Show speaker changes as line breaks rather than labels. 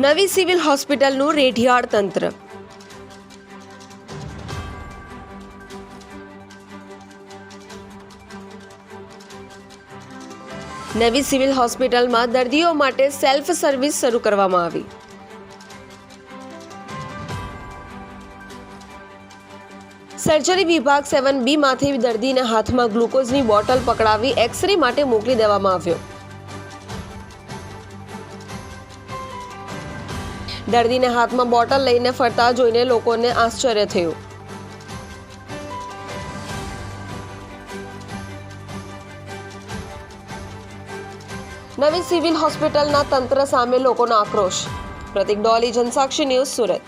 નવી સિવિલ હોસ્પિટલનું રેઢિયાળ તંત્ર. નવી સિવિલ હોસ્પિટલમાં દર્દીઓ માટે સેલ્ફ સર્વિસ શરૂ કરવામાં આવી. સર્જરી વિભાગ 7B માંથી દર્દીને હાથમાં ગ્લુકોઝની બોટલ પકડાવી એક્સરે માટે મોકલી દેવામાં આવ્યો. દર્દીને હાથમાં બોટલ લઈને ફરતા જોઈને લોકોને આશ્ચર્ય થયું. નવી સિવિલ હોસ્પિટલના તંત્ર સામે લોકોનો આક્રોશ. પ્રતિક ડોલી, જનસાક્ષી ન્યૂઝ, સુરત.